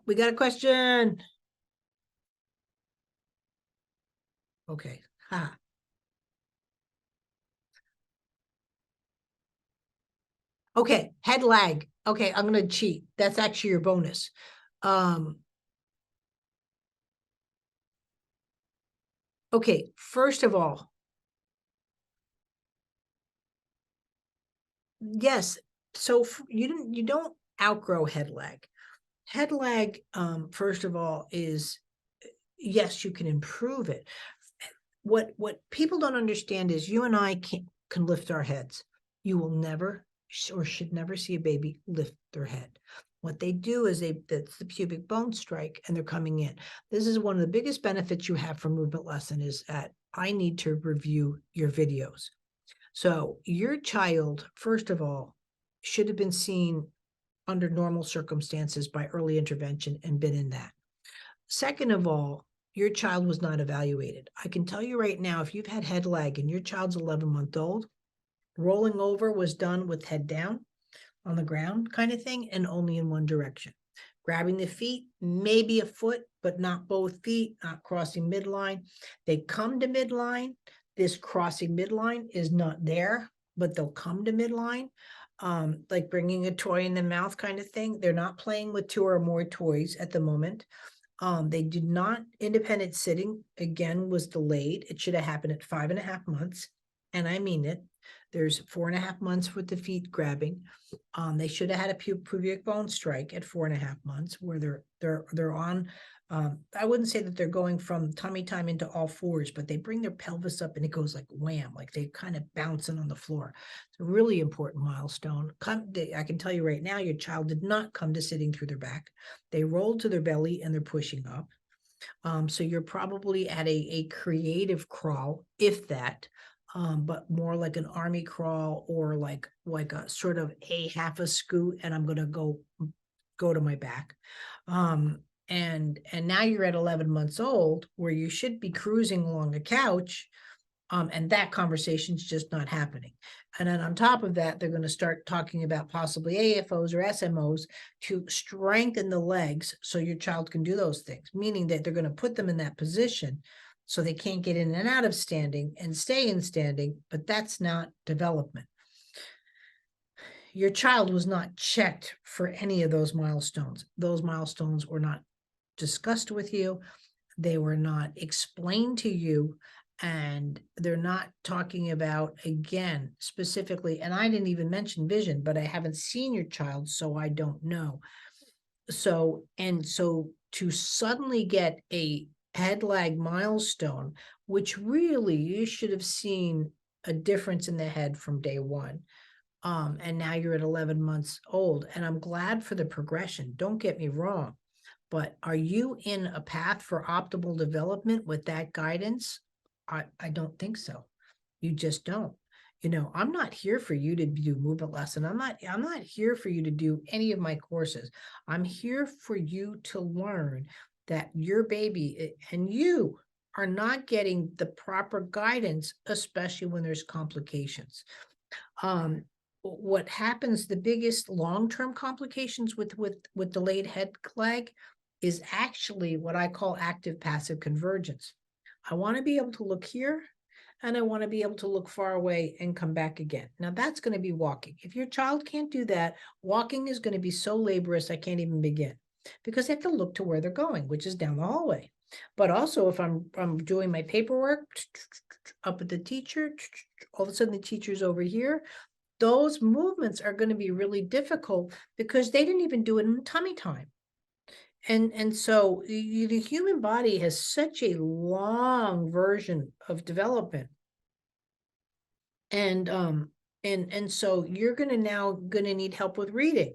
We got a question. Okay. Ha. Okay, head lag. Okay, I'm gonna cheat. That's actually your bonus. Okay, first of all, yes. So you don't outgrow head lag. Head lag, first of all, is yes, you can improve it. What people don't understand is you and I can lift our heads. You will never or should never see a baby lift their head. What they do is that's the pubic bone strike and they're coming in. This is one of the biggest benefits you have from Movement Lesson is that I need to review your videos. So your child, first of all, should have been seen under normal circumstances by early intervention and been in that. Second of all, your child was not evaluated. I can tell you right now, if you've had head lag and your child's 11-month-old, rolling over was done with head down on the ground kind of thing and only in one direction. Grabbing the feet, maybe a foot, but not both feet, not crossing midline. They come to midline. This crossing midline is not there, but they'll come to midline. Like bringing a toy in the mouth kind of thing. They're not playing with 2 or more toys at the moment. They did not, independent sitting, again, was delayed. It should have happened at 5.5 months. And I mean it. There's 4.5 months with the feet grabbing. They should have had a pubic bone strike at 4.5 months where they're on, I wouldn't say that they're going from tummy time into all fours, but they bring their pelvis up and it goes like wham, like they kind of bouncing on the floor. It's a really important milestone. I can tell you right now, your child did not come to sitting through their back. They rolled to their belly and they're pushing up. So you're probably at a creative crawl, if that, but more like an army crawl or like a sort of a half a scoot and I'm going to go to my back. and now you're at 11 months old where you should be cruising along a couch, and that conversation's just not happening. And then on top of that, they're going to start talking about possibly AFOs or SMOs to strengthen the legs so your child can do those things, meaning that they're going to put them in that position so they can't get in and out of standing and stay in standing, but that's not development. Your child was not checked for any of those milestones. Those milestones were not discussed with you. They were not explained to you. And they're not talking about, again, specifically, and I didn't even mention vision, but I haven't seen your child, so I don't know. So to suddenly get a head lag milestone, which really you should have seen a difference in the head from day one. And now you're at 11 months old, and I'm glad for the progression. Don't get me wrong, but are you in a path for optimal development with that guidance? I don't think so. You just don't. I'm not here for you to do movement lesson. I'm not here for you to do any of my courses. I'm here for you to learn that your baby and you are not getting the proper guidance, especially when there's complications. What happens, the biggest long-term complications with delayed head lag is actually what I call active passive convergence. I want to be able to look here, and I want to be able to look far away and come back again. Now that's going to be walking. If your child can't do that, walking is going to be so laborious I can't even begin, because they have to look to where they're going, which is down the hallway. But also if I'm doing my paperwork up at the teacher, all of a sudden the teacher's over here, those movements are going to be really difficult because they didn't even do it in tummy time. And so the human body has such a long version of development. And so you're now going to need help with reading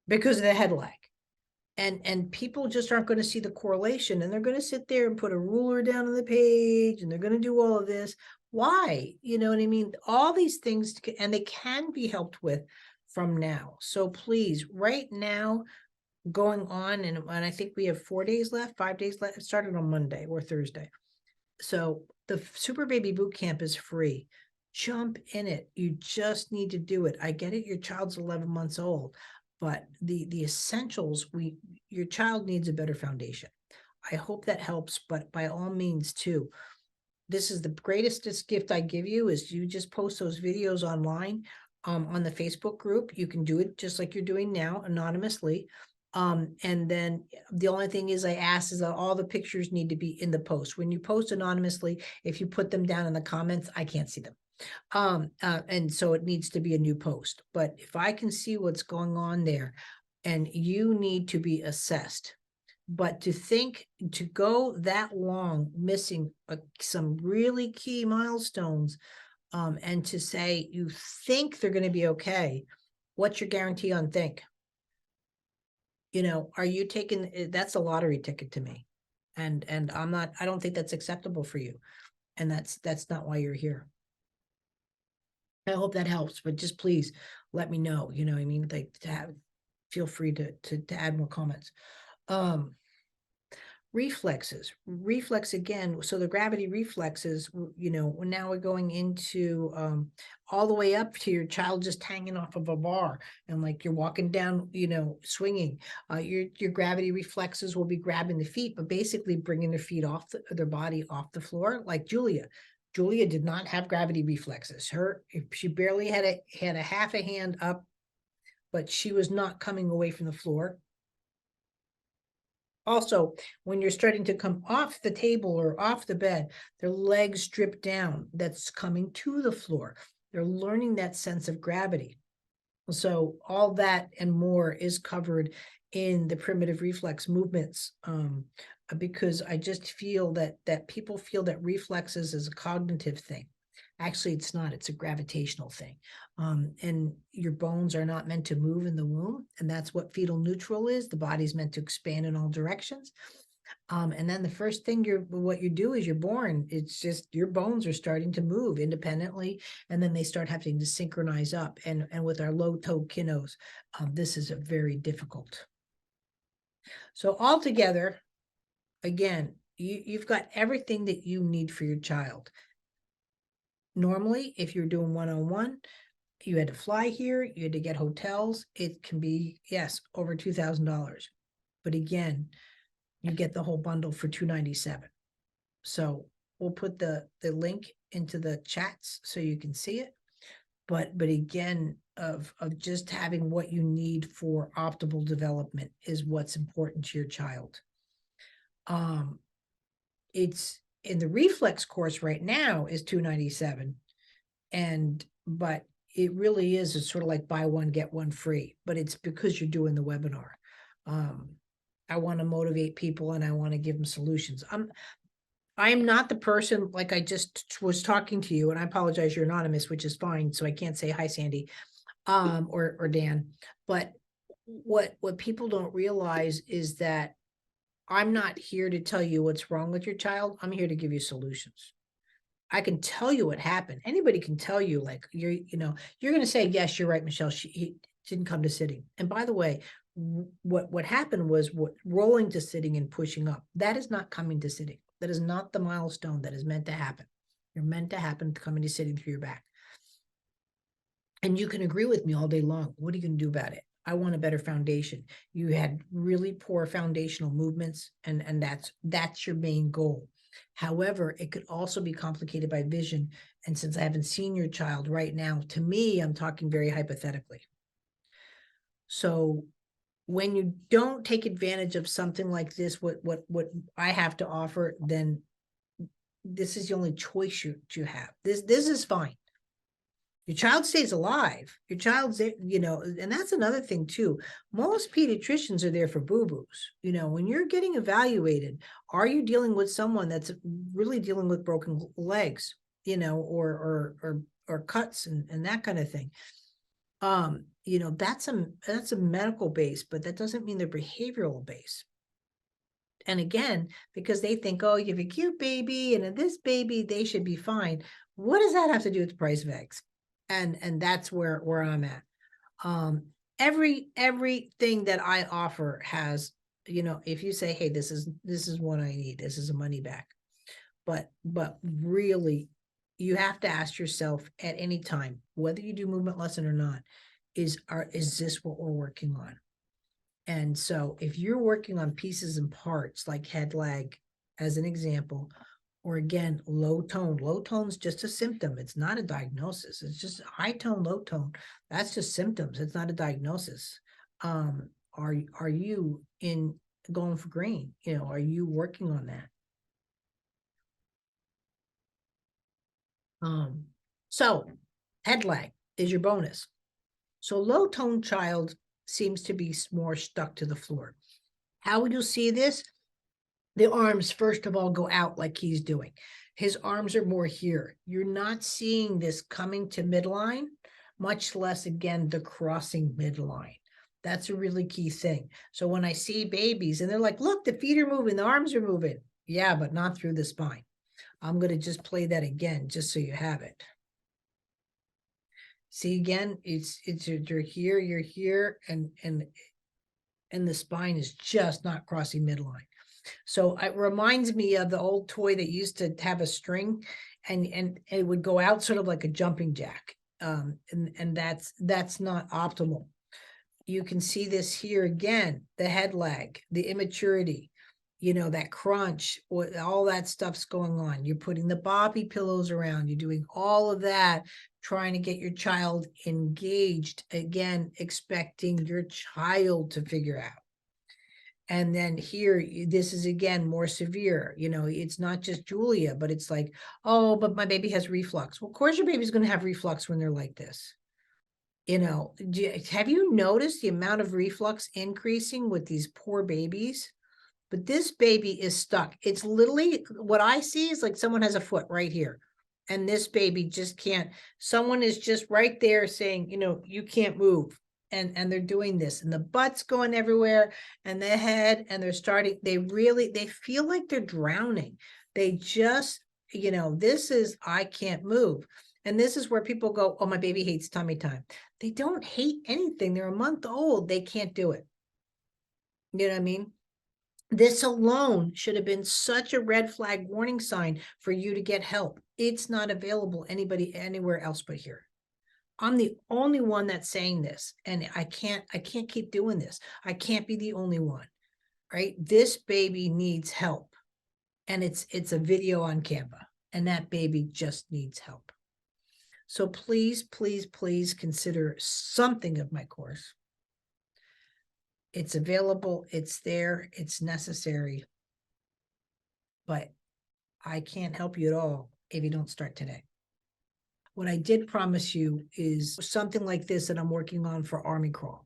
because of the head lag. And people just aren't going to see the correlation, and they're going to sit there and put a ruler down on the page, and they're going to do all of this. Why? You know what I mean? All these things, and they can be helped with from now. So please, right now, going on, and I think we have 4 days left, 5 days left. It started on Monday or Thursday. So the Super Baby Boot Camp is free. Jump in it. You just need to do it. I get it. Your child's 11 months old, but the essentials, your child needs a better foundation. I hope that helps, but by all means too, this is the greatest gift I give you is you just post those videos online on the Facebook group. You can do it just like you're doing now, anonymously. And then the only thing is I ask is that all the pictures need to be in the post. When you post anonymously, if you put them down in the comments, I can't see them. And so it needs to be a new post. But if I can see what's going on there, and you need to be assessed, but to go that long missing some really key milestones, and to say you think they're going to be okay, what's your guarantee on think? Are you taking, that's a lottery ticket to me. And I don't think that's acceptable for you. And that's not why you're here. I hope that helps, but just please let me know, I mean, like feel free to add more comments. Reflex again. So the gravity reflexes, now we're going into all the way up to your child just hanging off of a bar, and like you're walking down, swinging. Your gravity reflexes will be grabbing the feet, but basically bringing their feet off their body off the floor. Like Julia did not have gravity reflexes. She barely had a half a hand up, but she was not coming away from the floor. Also, when you're starting to come off the table or off the bed, their legs drip down. That's coming to the floor. They're learning that sense of gravity. So all that and more is covered in the primitive reflex movements, because I just feel that people feel that reflexes is a cognitive thing. Actually, it's not. It's a gravitational thing. And your bones are not meant to move in the womb. And that's what fetal neutral is. The body's meant to expand in all directions. And then the first thing what you do is you're born. It's just your bones are starting to move independently. And then they start having to synchronize up. And with our low toe kiddos, this is a very difficult. So altogether, again, you've got everything that you need for your child. Normally, if you're doing one-on-one, you had to fly here, you had to get hotels. It can be, yes, over $2,000. But again, you get the whole bundle for $297. So we'll put the link into the chats so you can see it. But again, of just having what you need for optimal development is what's important to your child. It's in the reflex course right now is $297, but it really is, it's sort of like buy one get one free, but it's because you're doing the webinar. I want to motivate people and I want to give them solutions. I'm not the person, like I just was talking to you, and I apologize, you're anonymous, which is fine, so I can't say hi, Sandy, or Dan. But what people don't realize is that I'm not here to tell you what's wrong with your child. I'm here to give you solutions. I can tell you what happened. Anybody can tell you, like, you're going to say, yes, you're right, Michelle. He didn't come to sitting. And by the way, what happened was rolling to sitting and pushing up. That is not coming to sitting. That is not the milestone that is meant to happen. You're meant to happen coming to sitting through your back. And you can agree with me all day long. What are you going to do about it? I want a better foundation. You had really poor foundational movements, and that's your main goal. However, it could also be complicated by vision. And since I haven't seen your child right now, to me, I'm talking very hypothetically. So when you don't take advantage of something like this, what I have to offer, then this is the only choice you have. This is fine. Your child stays alive. Your child's, and that's another thing too. Most pediatricians are there for boo-boos. When you're getting evaluated, are you dealing with someone that's really dealing with broken legs, or cuts and that kind of thing? That's a medical base, but that doesn't mean they're behavioral base. And again, because they think, oh, you have a cute baby and this baby, they should be fine. What does that have to do with the price of eggs? And that's where I'm at. Everything that I offer has, if you say, hey, this is what I need, this is a money back. But really, you have to ask yourself at any time, whether you do movement lesson or not, is this what we're working on? And so if you're working on pieces and parts like head lag, as an example, or again, low tone's just a symptom. It's not a diagnosis. It's just high tone, low tone. That's just symptoms. It's not a diagnosis. Are you going for green? Are you working on that? So head lag is your bonus. So low tone child seems to be more stuck to the floor. How would you see this? The arms, first of all, go out like he's doing. His arms are more here. You're not seeing this coming to midline, much less, again, the crossing midline. That's a really key thing. So when I see babies and they're like, look, the feet are moving, the arms are moving. Yeah, but not through the spine. I'm going to just play that again, just so you have it. See, again, it's you're here, and the spine is just not crossing midline. So it reminds me of the old toy that used to have a string and it would go out sort of like a jumping jack. And that's not optimal. You can see this here again, the head lag, the immaturity, that crunch, all that stuff's going on. You're putting the Bobby pillows around, you're doing all of that, trying to get your child engaged, again, expecting your child to figure out. And then here, this is again more severe. It's not just Julia, but it's like, oh, but my baby has reflux. Well, of course your baby's going to have reflux when they're like this. Have you noticed the amount of reflux increasing with these poor babies? But this baby is stuck. It's literally, what I see is like someone has a foot right here. And this baby just can't. Someone is just right there saying, you can't move. And they're doing this, and the butt's going everywhere, and the head, and they feel like they're drowning. They just, this is, I can't move. And this is where people go, oh, my baby hates tummy time. They don't hate anything. They're a month old. They can't do it. You know what I mean? This alone should have been such a red flag warning sign for you to get help. It's not available anywhere else but here. I'm the only one that's saying this, and I can't keep doing this. I can't be the only one, right? This baby needs help, and it's a video on Canva, and that baby just needs help. So please, please, please consider something of my course. It's available, it's there, it's necessary, but I can't help you at all if you don't start today. What I did promise you is something like this that I'm working on for Army Crawl,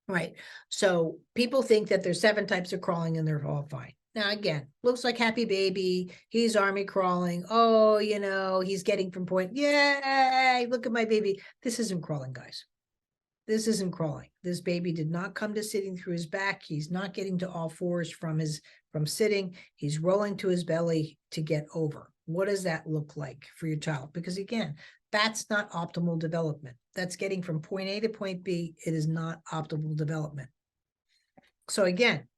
right? So people think that there's 7 types of crawling and they're all fine. Now, again, looks like happy baby. He's Army crawling. Oh, you know, he's getting from point. Yay, look at my baby. This isn't crawling, guys. This isn't crawling. This baby did not come to sitting through his back. He's not getting to all fours from sitting. He's rolling to his belly to get over. What does that look like for your child? Because again, that's not optimal development. That's getting from point A to point B. It is not optimal development. So again,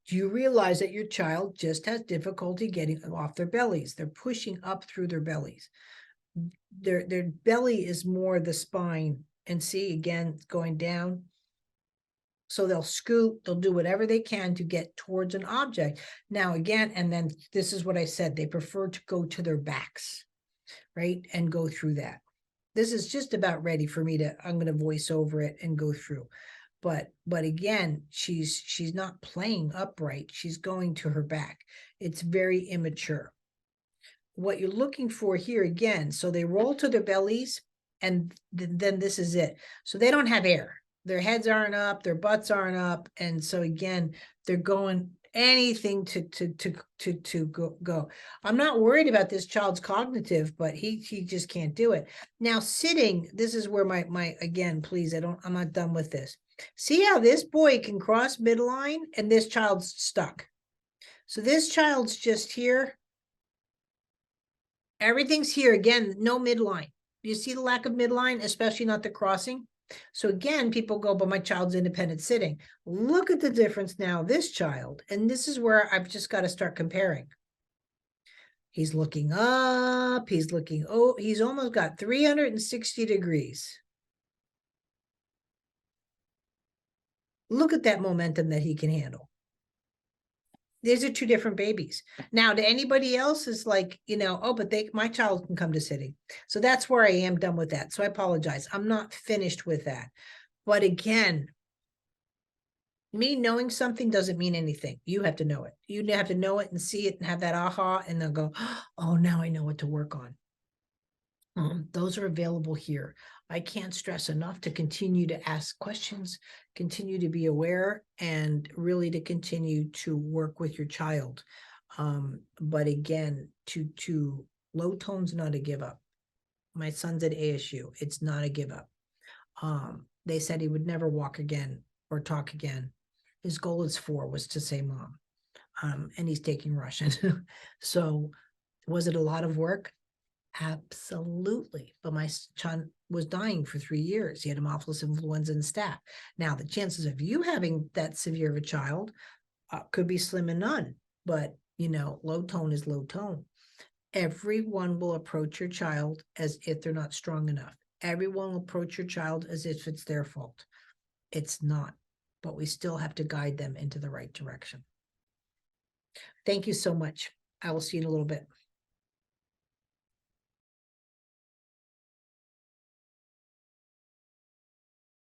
do you realize that your child just has difficulty getting off their bellies? They're pushing up through their bellies. Their belly is more the spine. And see, again, going down. So they'll scoot, they'll do whatever they can to get towards an object. Now, again, and then this is what I said, they prefer to go to their backs, right? And go through that. This is just about ready for me to, I'm going to voice over it and go through. But again, she's not playing upright. She's going to her back. It's very immature. What you're looking for here again, so they roll to their bellies, and then this is it. So they don't have air. Their heads aren't up, their butts aren't up. And so again, they're going anything to go. I'm not worried about this child's cognitive, but he just can't do it. Now sitting, this is where my again, please, I'm not done with this. See how this boy can cross midline and this child's stuck. So this child's just here. Everything's here. Again, no midline. You see the lack of midline, especially not the crossing? So again, people go, but my child's independent sitting. Look at the difference now, this child. And this is where I've just got to start comparing. He's looking up. He's looking, oh, he's almost got 360 degrees. Look at that momentum that he can handle. These are 2 different babies. Now, to anybody else is like, you know, oh, but my child can come to sitting. So that's where I am done with that. So I apologize. I'm not finished with that. But again, me knowing something doesn't mean anything. You have to know it. You have to know it and see it and have that aha, and then go, oh, now I know what to work on. Those are available here. I can't stress enough to continue to ask questions, continue to be aware, and really to continue to work with your child. But again, to low tones, not a give up. My son's at ASU. It's not a give up. They said he would never walk again or talk again. His goal is 4 was to say mom. And he's taking Russian. So was it a lot of work? Absolutely. But my son was dying for 3 years. He had Haemophilus influenza and staph. Now, the chances of you having that severe of a child could be slim and none. But, you know, low tone is low tone. Everyone will approach your child as if they're not strong enough. Everyone will approach your child as if it's their fault. It's not. But we still have to guide them into the right direction. Thank you so much. I will see you in a little bit.